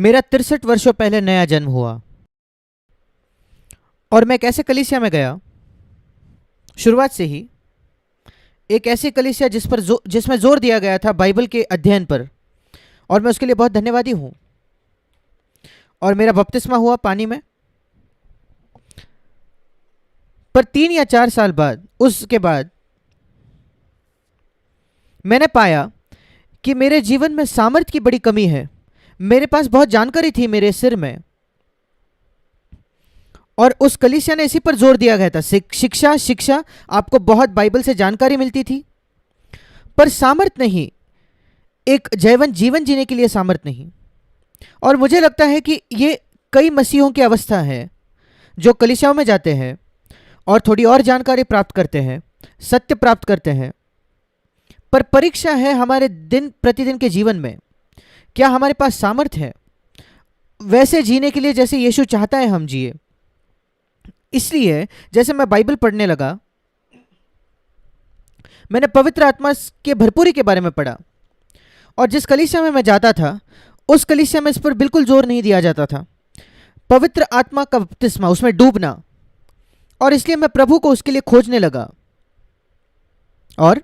मेरा 63 वर्षों पहले नया जन्म हुआ और मैं एक ऐसे कलीसिया में गया, शुरुआत से ही एक ऐसी कलीसिया जिसमें जोर दिया गया था बाइबल के अध्ययन पर, और मैं उसके लिए बहुत धन्यवादी हूँ। और मेरा बपतिस्मा हुआ पानी में, पर 3 या 4 साल बाद, उसके बाद मैंने पाया कि मेरे जीवन में सामर्थ्य की बड़ी कमी है। मेरे पास बहुत जानकारी थी मेरे सिर में, और उस कलीसिया ने इसी पर जोर दिया गया था, शिक्षा शिक्षा। आपको बहुत बाइबल से जानकारी मिलती थी, पर सामर्थ्य नहीं, एक जीवन जीने के लिए सामर्थ्य नहीं। और मुझे लगता है कि ये कई मसीहों की अवस्था है जो कलीसियाओं में जाते हैं और थोड़ी और जानकारी प्राप्त करते हैं, सत्य प्राप्त करते हैं, पर परीक्षा है हमारे दिन प्रतिदिन के जीवन में, क्या हमारे पास सामर्थ्य है वैसे जीने के लिए जैसे यीशु चाहता है हम जिए। इसलिए जैसे मैं बाइबल पढ़ने लगा, मैंने पवित्र आत्मा के भरपूरी के बारे में पढ़ा, और जिस कलीसिया में मैं जाता था उस कलीसिया में इस पर बिल्कुल जोर नहीं दिया जाता था, पवित्र आत्मा का बपतिस्मा, उसमें डूबना। और इसलिए मैं प्रभु को उसके लिए खोजने लगा, और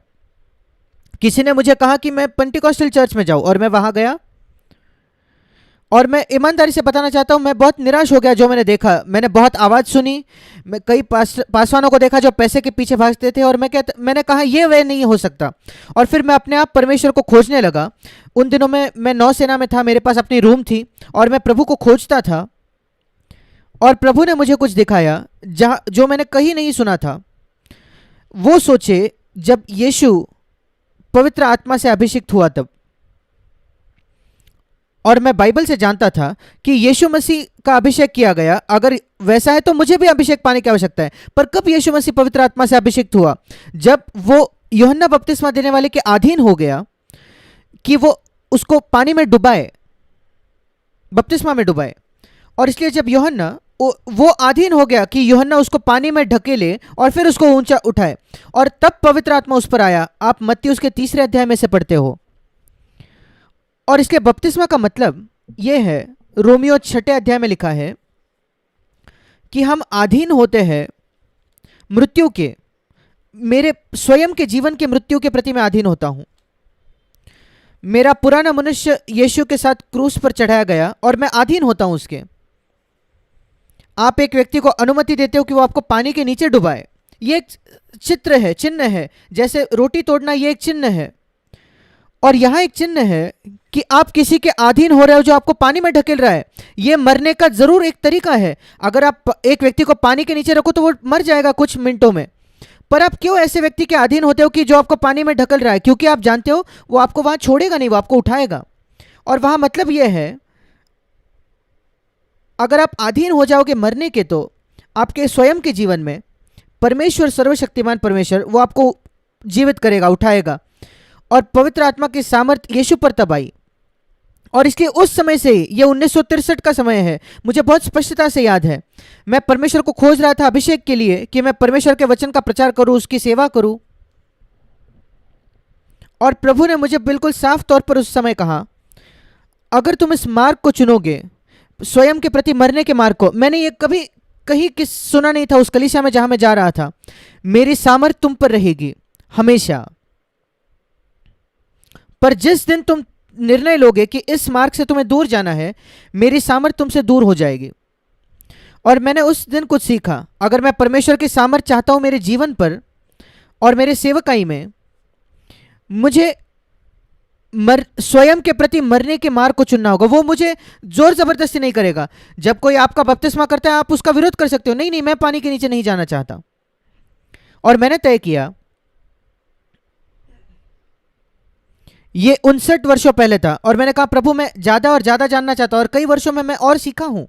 किसी ने मुझे कहा कि मैं पेंटिकॉस्टल चर्च में जाऊं, और मैं वहां गया। और मैं ईमानदारी से बताना चाहता हूं, मैं बहुत निराश हो गया जो मैंने देखा। मैंने बहुत आवाज़ सुनी, मैं कई पासवानों को देखा जो पैसे के पीछे भागते थे, और मैंने कहा ये वे नहीं हो सकता। और फिर मैं अपने आप परमेश्वर को खोजने लगा। उन दिनों में मैं नौसेना में था, मेरे पास अपनी रूम थी, और मैं प्रभु को खोजता था। और प्रभु ने मुझे कुछ दिखाया जो मैंने कहीं नहीं सुना था। वो सोचे जब यीशु पवित्र आत्मा से अभिषिक्त हुआ तब, और मैं बाइबल से जानता था कि यीशु मसीह का अभिषेक किया गया, अगर वैसा है तो मुझे भी अभिषेक पाने की आवश्यकता है। पर कब यीशु मसीह पवित्र आत्मा से अभिषिक्त हुआ? जब वो यूहन्ना बपतिस्मा देने वाले के अधीन हो गया, कि वो उसको पानी में डुबाए, बपतिस्मा में डुबाए। और इसलिए जब यूहन्ना वो अधीन हो गया कि यूहन्ना उसको पानी में ढकेले और फिर उसको ऊंचा उठाए, और तब पवित्र आत्मा उस पर आया। आप मत्ती उसके 3 अध्याय में से पढ़ते हो। और इसलिए बपतिस्मा का मतलब यह है, रोमियो 6 अध्याय में लिखा है कि हम अधीन होते हैं मृत्यु के। मेरे स्वयं के जीवन के मृत्यु के प्रति मैं अधीन होता हूं। मेरा पुराना मनुष्य यीशु के साथ क्रूस पर चढ़ाया गया और मैं अधीन होता हूं उसके। आप एक व्यक्ति को अनुमति देते हो कि वो आपको पानी के नीचे डुबाए, ये एक चित्र है, चिन्ह है। जैसे रोटी तोड़ना, ये एक चिन्ह है। और यहां एक चिन्ह है कि आप किसी के अधीन हो रहे हो जो आपको पानी में ढकेल रहा है। ये मरने का जरूर एक तरीका है। अगर आप एक व्यक्ति को पानी के नीचे रखो तो वो मर जाएगा कुछ मिनटों में। पर आप क्यों ऐसे व्यक्ति के अधीन होते हो कि जो आपको पानी में ढकल रहा है? क्योंकि आप जानते हो वो आपको वहां छोड़ेगा नहीं, वो आपको उठाएगा। और वहां मतलब यह है, अगर आप अधीन हो जाओगे मरने के, तो आपके स्वयं के जीवन में परमेश्वर, सर्वशक्तिमान परमेश्वर, वो आपको जीवित करेगा, उठाएगा। और पवित्र आत्मा की सामर्थ्य यीशु पर तब आई। और इसलिए उस समय से, ये 1963 का समय है, मुझे बहुत स्पष्टता से याद है, मैं परमेश्वर को खोज रहा था अभिषेक के लिए, कि मैं परमेश्वर के वचन का प्रचार करूं, उसकी सेवा करूं। और प्रभु ने मुझे बिल्कुल साफ तौर पर उस समय कहा, अगर तुम इस मार्ग को चुनोगे, स्वयं के प्रति मरने के मार्ग को। मैंने ये कभी कहीं किस सुना नहीं था उस कलीसिया में जहां मैं जा रहा था। मेरी सामर्थ तुम पर रहेगी हमेशा, पर जिस दिन तुम निर्णय लोगे कि इस मार्ग से तुम्हें दूर जाना है, मेरी सामर्थ तुमसे दूर हो जाएगी। और मैंने उस दिन कुछ सीखा, अगर मैं परमेश्वर की सामर्थ चाहता हूं मेरे जीवन पर और मेरे सेवकाई में, मुझे स्वयं के प्रति मरने के मार्ग को चुनना होगा। वो मुझे जोर जबरदस्ती नहीं करेगा। जब कोई आपका बपतिस्मा करता है, आप उसका विरोध कर सकते हो, नहीं नहीं मैं पानी के नीचे नहीं जाना चाहता। और मैंने तय किया, ये 59 वर्षों पहले था, और मैंने कहा प्रभु मैं ज्यादा और ज्यादा जानना चाहता हूं, और कई वर्षों में मैं और सीखा हूं।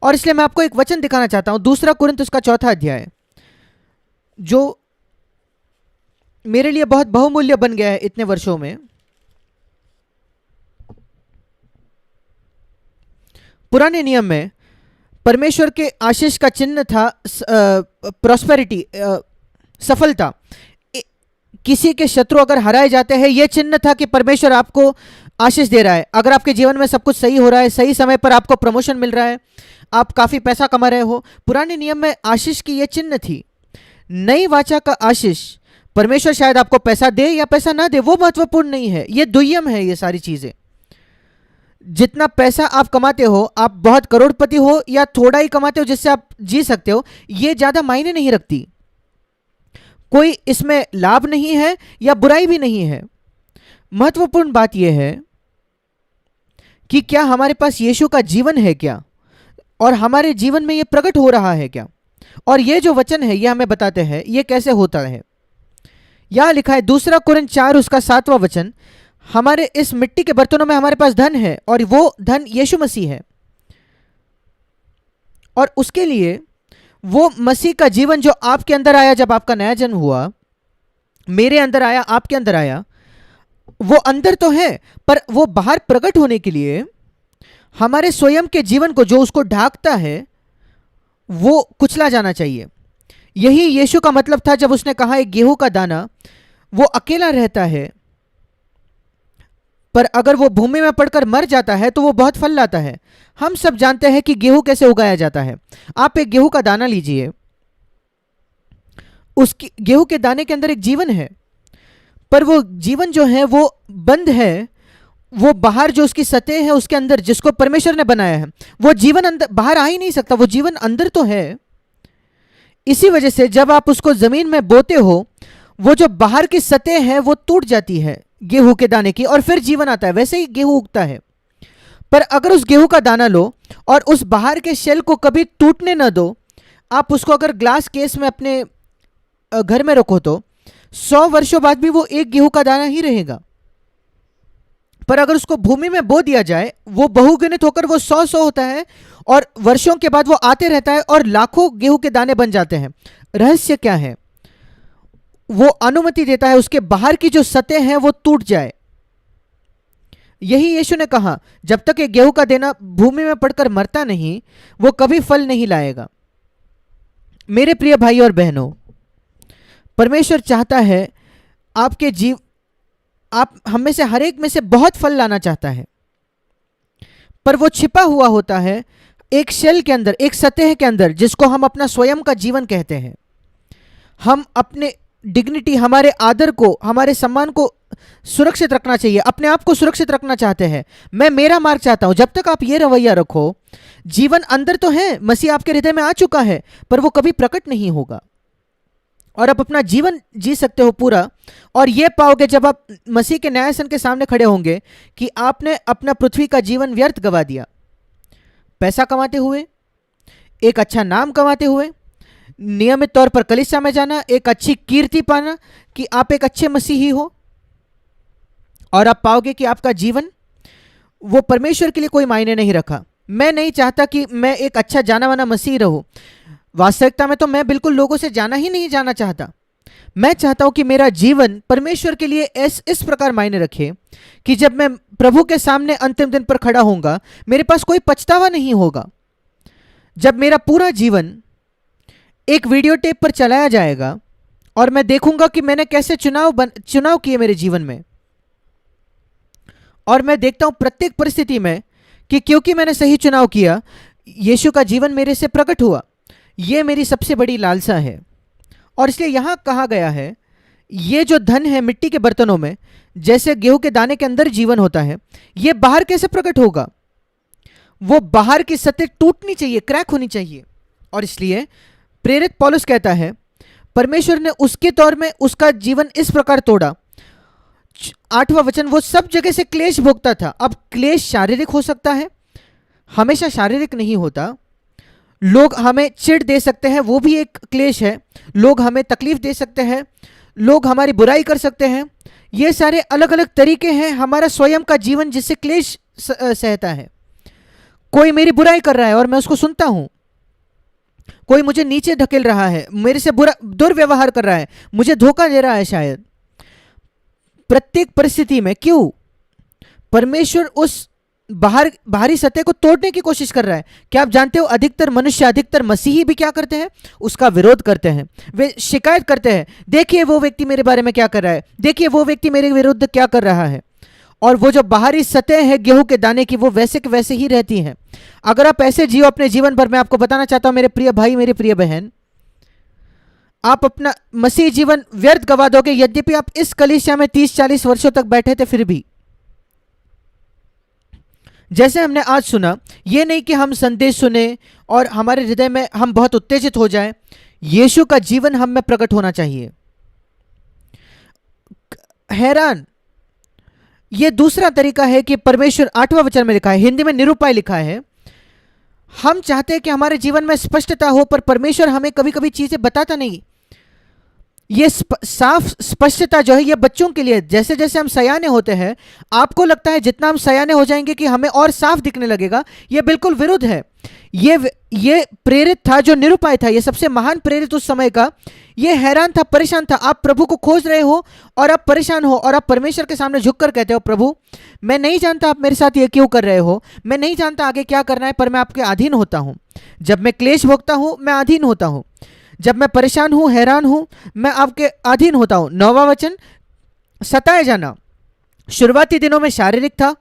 और इसलिए मैं आपको एक वचन दिखाना चाहता हूं, 2 कुरिन्थ उसका 4 अध्याय, जो मेरे लिए बहुत बहुमूल्य बन गया है इतने वर्षों में। पुराने नियम में परमेश्वर के आशीष का चिन्ह था प्रॉस्पेरिटी, सफलता। किसी के शत्रु अगर हराए जाते हैं, यह चिन्ह था कि परमेश्वर आपको आशीष दे रहा है। अगर आपके जीवन में सब कुछ सही हो रहा है, सही समय पर आपको प्रमोशन मिल रहा है, आप काफी पैसा कमा रहे हो, पुराने नियम में आशीष की यह चिन्ह थी। नई वाचा का आशीष, परमेश्वर शायद आपको पैसा दे या पैसा ना दे, वो महत्वपूर्ण नहीं है, ये दुय्यम है। ये सारी चीजें, जितना पैसा आप कमाते हो, आप बहुत करोड़पति हो या थोड़ा ही कमाते हो जिससे आप जी सकते हो, ये ज्यादा मायने नहीं रखती। कोई इसमें लाभ नहीं है या बुराई भी नहीं है। महत्वपूर्ण बात यह है कि क्या हमारे पास यीशु का जीवन है क्या, और हमारे जीवन में यह प्रकट हो रहा है क्या। और ये जो वचन है ये हमें बताते हैं ये कैसे होता है। यहां लिखा है 2 कुरिन्थ 4 उसका 7वां वचन, हमारे इस मिट्टी के बर्तनों में हमारे पास धन है और वो धन यीशु मसीह है। और उसके लिए वो मसीह का जीवन जो आपके अंदर आया जब आपका नया जन्म हुआ, मेरे अंदर आया, आपके अंदर आया, वो अंदर तो है पर वो बाहर प्रकट होने के लिए हमारे स्वयं के जीवन को जो उसको ढांकता है वो कुचला जाना चाहिए। यही यीशु का मतलब था जब उसने कहा एक गेहूं का दाना वो अकेला रहता है, पर अगर वो भूमि में पड़कर मर जाता है तो वो बहुत फल लाता है। हम सब जानते हैं कि गेहूं कैसे उगाया जाता है। आप एक गेहूं का दाना लीजिए, उसकी गेहूं के दाने के अंदर एक जीवन है, पर वो जीवन जो है वो बंद है। वो बाहर जो उसकी सतह है उसके अंदर जिसको परमेश्वर ने बनाया है, वो जीवन अंदर बाहर आ ही नहीं सकता, वो जीवन अंदर तो है। इसी वजह से जब आप उसको जमीन में बोते हो, वो जो बाहर की सतह है वो टूट जाती है गेहूं के दाने की, और फिर जीवन आता है। वैसे ही गेहूं उगता है। पर अगर उस गेहूं का दाना लो और उस बाहर के शेल को कभी टूटने न दो, आप उसको अगर ग्लास केस में अपने घर में रखो तो 100 वर्षों बाद भी वो एक गेहूं का दाना ही रहेगा। पर अगर उसको भूमि में बो दिया जाए, वो बहुगिणित होकर वो 100 होता है और वर्षों के बाद वो आते रहता है और लाखों गेहूं के दाने बन जाते हैं। रहस्य क्या है? वो अनुमति देता है उसके बाहर की जो सतह है वो टूट जाए। यही यीशु ने कहा, जब तक ये गेहूं का दाना भूमि में पड़कर मरता नहीं, वो कभी फल नहीं लाएगा। मेरे प्रिय भाई और बहनों, परमेश्वर चाहता है आप हम में से हर एक में से बहुत फल लाना चाहता है, पर वो छिपा हुआ होता है एक शेल के अंदर, एक सतह के अंदर, जिसको हम अपना स्वयं का जीवन कहते हैं। हम अपने डिग्निटी, हमारे आदर को, हमारे सम्मान को सुरक्षित रखना चाहिए, अपने आप को सुरक्षित रखना चाहते हैं। मैं मेरा मार्ग चाहता हूं। जब तक आप ये रवैया रखो, जीवन अंदर तो है, मसीह आपके हृदय में आ चुका है, पर वो कभी प्रकट नहीं होगा और आप अपना जीवन जी सकते हो पूरा। और ये पाओगे जब आप मसीह के न्यायासन के सामने खड़े होंगे कि आपने अपना पृथ्वी का जीवन व्यर्थ गवा दिया, पैसा कमाते हुए, एक अच्छा नाम कमाते हुए, नियमित तौर पर कलीसिया में जाना, एक अच्छी कीर्ति पाना कि आप एक अच्छे मसीही हो, और आप पाओगे कि आपका जीवन वो परमेश्वर के लिए कोई मायने नहीं रखा। मैं नहीं चाहता कि मैं एक अच्छा जाना माना मसीह रहूं। वास्तविकता में तो मैं बिल्कुल लोगों से जाना ही नहीं जाना चाहता। मैं चाहता हूं कि मेरा जीवन परमेश्वर के लिए इस प्रकार मायने रखे कि जब मैं प्रभु के सामने अंतिम दिन पर खड़ा होऊंगा, मेरे पास कोई पछतावा नहीं होगा। जब मेरा पूरा जीवन एक वीडियो टेप पर चलाया जाएगा और मैं देखूंगा कि मैंने कैसे चुनाव किए मेरे जीवन में, और मैं देखता हूं प्रत्येक परिस्थिति में कि क्योंकि मैंने सही चुनाव किया, यीशु का जीवन मेरे से प्रकट हुआ। यह मेरी सबसे बड़ी लालसा है। और इसलिए यहां कहा गया है, ये जो धन है मिट्टी के बर्तनों में, जैसे गेहूं के दाने के अंदर जीवन होता है, यह बाहर कैसे प्रकट होगा? वो बाहर की सतह टूटनी चाहिए, क्रैक होनी चाहिए। और इसलिए प्रेरित पौलुस कहता है, परमेश्वर ने उसके तौर में उसका जीवन इस प्रकार तोड़ा। 8वां वचन, वो सब जगह से क्लेश भोगता था। अब क्लेश शारीरिक हो सकता है, हमेशा शारीरिक नहीं होता। लोग हमें चिढ़ दे सकते हैं, वो भी एक क्लेश है। लोग हमें तकलीफ दे सकते हैं, लोग हमारी बुराई कर सकते हैं। ये सारे अलग अलग तरीके हैं हमारा स्वयं का जीवन जिससे क्लेश सहता है। कोई मेरी बुराई कर रहा है और मैं उसको सुनता हूं, कोई मुझे नीचे ढकेल रहा है, मेरे से बुरा दुर्व्यवहार कर रहा है, मुझे धोखा दे रहा है शायद। प्रत्येक परिस्थिति में क्यों? परमेश्वर उस बाहरी सत्य को तोड़ने की कोशिश कर रहा है। क्या आप जानते हो अधिकतर मनुष्य, अधिकतर मसीही भी क्या करते हैं? उसका विरोध करते हैं। वे शिकायत करते हैं, देखिए वो व्यक्ति मेरे बारे में क्या कर रहा है, देखिए वो व्यक्ति मेरे विरुद्ध क्या कर रहा है। और वो जो बाहरी सतह है गेहूं के दाने की, वो वैसे के वैसे ही रहती हैं। अगर आप ऐसे जियो अपने जीवन भर, मैं आपको बताना चाहता हूं मेरे प्रिय भाई, मेरी प्रिय बहन, आप अपना मसीह जीवन व्यर्थ गवा दोगे। यद्यपि आप इस कलीसिया में 30-40 वर्षों तक बैठे थे, फिर भी जैसे हमने आज सुना, ये नहीं कि हम संदेश सुने और हमारे हृदय में हम बहुत उत्तेजित हो जाएं। यीशु का जीवन हम में प्रकट होना चाहिए। हैरान, ये दूसरा तरीका है कि परमेश्वर 8वां वचन में लिखा है, हिंदी में निरूपाय लिखा है, हम चाहते हैं कि हमारे जीवन में स्पष्टता हो, पर परमेश्वर हमें कभी कभी चीजें बताता नहीं। ये साफ स्पष्टता जो है ये बच्चों के लिए। जैसे जैसे हम सयाने होते हैं, आपको लगता है जितना हम सयाने हो जाएंगे कि हमें और साफ दिखने लगेगा। ये बिल्कुल विरुद्ध है। ये प्रेरित था जो निरुपाय था, ये सबसे महान प्रेरित उस समय का। ये हैरान था, परेशान था। आप प्रभु को खोज रहे हो और आप परेशान हो और आप परमेश्वर के सामने झुककर कहते हो, प्रभु मैं नहीं जानता आप मेरे साथ ये क्यों कर रहे हो, मैं नहीं जानता आगे क्या करना है, पर मैं आपके अधीन होता हूं। जब मैं क्लेश भोगता हूं मैं अधीन होता हूं, जब मैं परेशान हूं, हैरान हूं, मैं आपके अधीन होता हूं। 9वां वचन, सताए जाना। शुरुआती दिनों में शारीरिक था,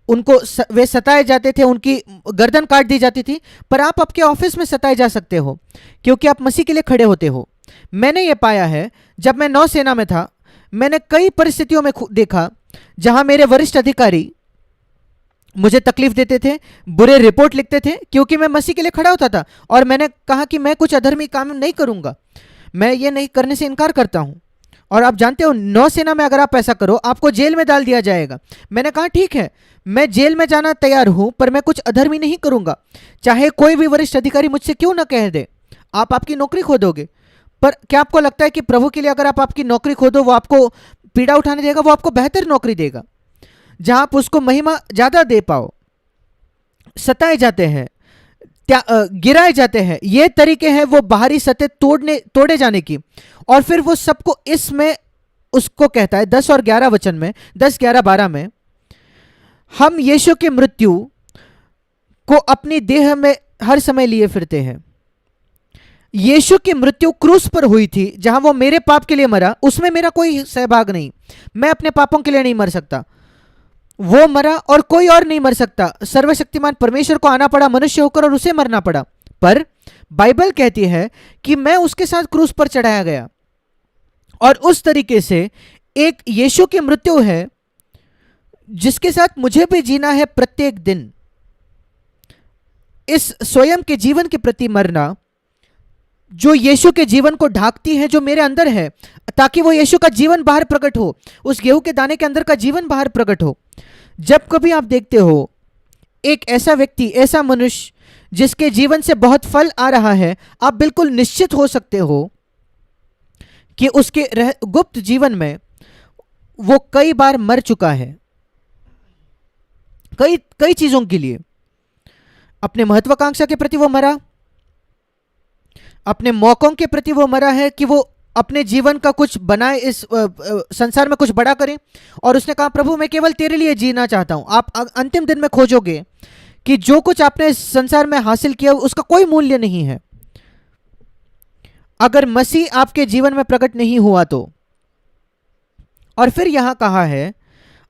उनको वे सताए जाते थे, उनकी गर्दन काट दी जाती थी। पर आप आपके ऑफिस में सताए जा सकते हो क्योंकि आप मसीह के लिए खड़े होते हो। मैंने ये पाया है, जब मैं नौसेना में था, मैंने कई परिस्थितियों में देखा जहां मेरे वरिष्ठ अधिकारी मुझे तकलीफ देते थे, बुरे रिपोर्ट लिखते थे, क्योंकि मैं मसीह के लिए खड़ा होता था। और मैंने कहा कि मैं कुछ अधर्मी काम नहीं करूंगा, मैं ये नहीं करने से इनकार करता हूं। और आप जानते हो, नौसेना में अगर आप ऐसा करो आपको जेल में डाल दिया जाएगा। मैंने कहा ठीक है, मैं जेल में जाना तैयार हूं, पर मैं कुछ अधर्मी नहीं करूंगा, चाहे कोई भी वरिष्ठ अधिकारी मुझसे क्यों ना कह दे। आप आपकी नौकरी खो दोगे, पर क्या आपको लगता है कि प्रभु के लिए अगर आप आपकी नौकरी खो दो, वो आपको पीड़ा उठाने देगा? वो आपको बेहतर नौकरी देगा जहां आप उसको महिमा ज्यादा दे पाओ। सताए जाते हैं, गिराए जाते हैं, ये तरीके हैं वो बाहरी सतह तोड़े जाने की। और फिर वो सबको इसमें उसको कहता है 10 और 11 वचन में, 10, 11, 12 में, हम यीशु की मृत्यु को अपनी देह में हर समय लिए फिरते हैं। यीशु की मृत्यु क्रूस पर हुई थी, जहां वो मेरे पाप के लिए मरा, उसमें मेरा कोई सहभाग नहीं। मैं अपने पापों के लिए नहीं मर सकता, वो मरा और कोई और नहीं मर सकता। सर्वशक्तिमान परमेश्वर को आना पड़ा मनुष्य होकर और उसे मरना पड़ा। पर बाइबल कहती है कि मैं उसके साथ क्रूस पर चढ़ाया गया। और उस तरीके से एक यीशु की मृत्यु है जिसके साथ मुझे भी जीना है प्रत्येक दिन। इस स्वयं के जीवन के प्रति मरना जो यीशु के जीवन को ढांकती है, जो मेरे अंदर है, ताकि वो यीशु का जीवन बाहर प्रकट हो, उस गेहूं के दाने के अंदर का जीवन बाहर प्रकट हो। जब कभी आप देखते हो एक ऐसा व्यक्ति, ऐसा मनुष्य जिसके जीवन से बहुत फल आ रहा है, आप बिल्कुल निश्चित हो सकते हो कि उसके गुप्त जीवन में वो कई बार मर चुका है, कई चीजों के लिए। अपने महत्वाकांक्षा के प्रति वो मरा, अपने मौकों के प्रति वो मरा है कि वो अपने जीवन का कुछ बनाए, इस संसार में कुछ बड़ा करें। और उसने कहा, प्रभु मैं केवल तेरे लिए जीना चाहता हूं। आप अंतिम दिन में खोजोगे कि जो कुछ आपने इस संसार में हासिल किया उसका कोई मूल्य नहीं है अगर मसीह आपके जीवन में प्रकट नहीं हुआ तो। और फिर यहां कहा है,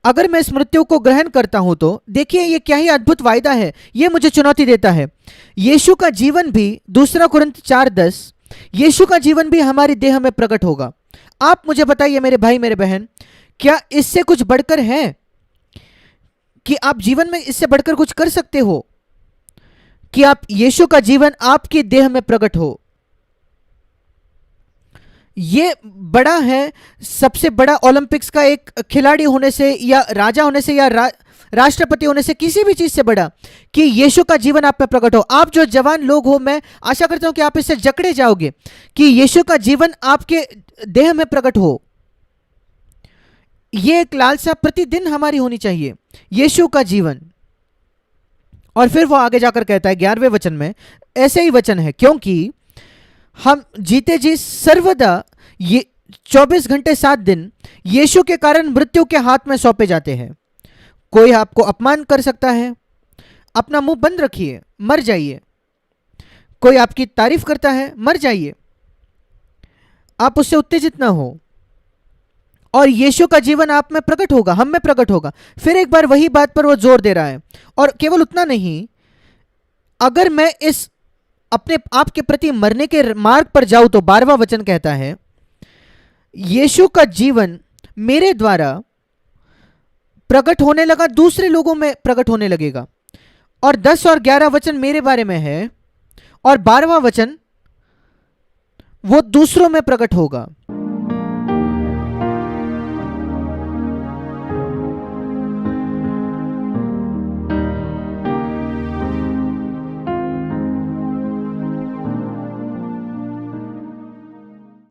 अगर मैं इस मृत्यु को ग्रहण करता हूं तो देखिए ये क्या ही अद्भुत वायदा है। ये मुझे चुनौती देता है। यीशु का जीवन भी, 2 कुरिन्थ 4:10, यीशु का जीवन भी हमारी देह में प्रकट होगा। आप मुझे बताइए मेरे भाई मेरे बहन, क्या इससे कुछ बढ़कर है कि आप जीवन में इससे बढ़कर कुछ कर सकते हो कि आप यीशु का जीवन आपकी देह में प्रकट हो? ये बड़ा है, सबसे बड़ा ओलंपिक्स का एक खिलाड़ी होने से या राजा होने से या राष्ट्रपति होने से, किसी भी चीज से बड़ा कि यीशु का जीवन आप में प्रकट हो। आप जो जवान लोग हो, मैं आशा करता हूं कि आप इससे जकड़े जाओगे कि यीशु का जीवन आपके देह में प्रकट हो। यह एक लालसा प्रतिदिन हमारी होनी चाहिए, यीशु का जीवन। और फिर वो आगे जाकर कहता है 11वें वचन में, ऐसे ही वचन है, क्योंकि हम जीते जी सर्वदा ये 24 घंटे 7 दिन यीशु के कारण मृत्यु के हाथ में सौंपे जाते हैं। कोई आपको अपमान कर सकता है, अपना मुंह बंद रखिए, मर जाइए। कोई आपकी तारीफ करता है, मर जाइए, आप उससे उत्तेजित ना हो, और यीशु का जीवन आप में प्रकट होगा, हम में प्रकट होगा। फिर एक बार वही बात पर वो जोर दे रहा है। और केवल उतना नहीं, अगर मैं इस अपने आप के प्रति मरने के मार्ग पर जाऊं तो 12वां वचन कहता है, यीशु का जीवन मेरे द्वारा प्रकट होने लगा, दूसरे लोगों में प्रकट होने लगेगा। और 10 और 11 वचन मेरे बारे में है, और 12वां वचन वो दूसरों में प्रकट होगा।